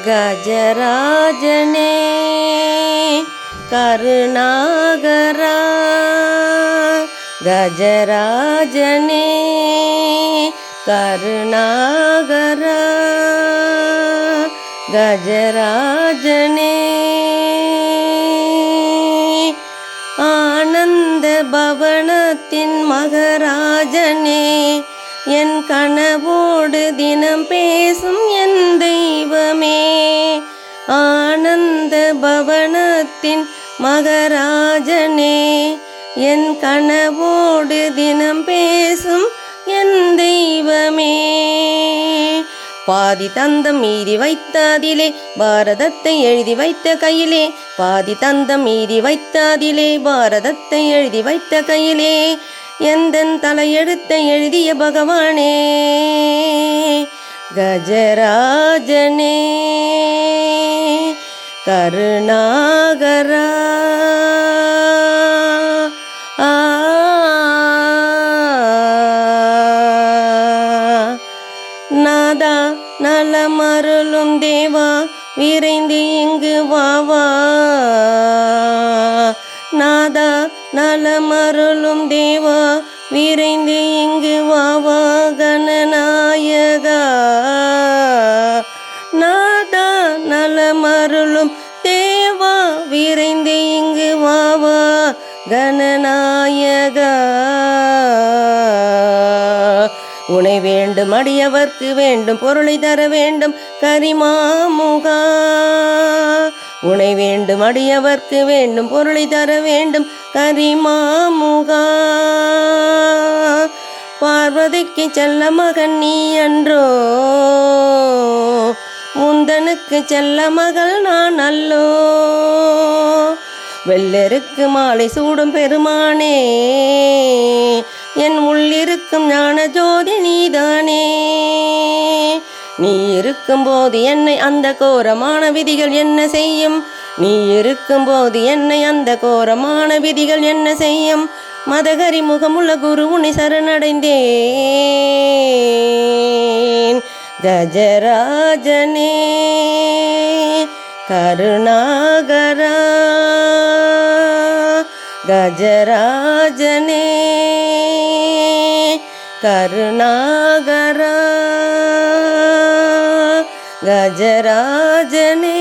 கஜராஜனே கருணாகரா கஜராஜனே கருணாகரா கஜராஜனே ஆனந்த பவனத்தின் மகராஜனே என் கனவோடு தினம் பேசும் என் தெய்வமே ஆனந்த பவனத்தின் மகராஜனே என் கனவோடு தினம் பேசும் என் தெய்வமே பாதி தந்தம் மீறி வைத்ததிலே பாரதத்தை எழுதி வைத்த கையிலே பாதி தந்தம் மீறி வைத்ததிலே பாரதத்தை எழுதி வைத்த கையிலே எந்தன் தலையெழுத்தை எழுதிய பகவானே கஜராஜனே கருணாகரா நாதா நலமருளும் தேவா விரைந்து இங்கு வாவா நாதா நலமருளும் தேவா விரைந்து இங்கு வாவா கணநாயகா நாதா நலமருளும் தேவா விரைந்து இங்கு வாவா கணநாயகா உனை வேண்டும் அடியவர்க்கு வேண்டும் பொருளை தர வேண்டும் கரிமாமுகா உனை வேண்டும் அடியவர்க்கு வேண்டும் பொருளை தர வேண்டும் கரிமாமுகா பார்வதிக்கு செல்ல மகன் நீ அன்றோ முந்தனுக்கு செல்ல மகள் நான் அல்லோ வெள்ளருக்கு மாலை சூடும் பெருமானே என் உள்ளிருக்கும் ஞான ஜோதி நீதானே நீ இருக்கும்போது என்னை அந்த கோரமான விதிகள் என்ன செய்யும் நீ இருக்கும்போது என்னை அந்த கோரமான விதிகள் என்ன செய்யும் மதகரி முகமுள்ள குரு உன்னை சரணடைந்தேன் கஜராஜனே கருணாகரா கஜராஜனே கருணாகரா கஜராஜனே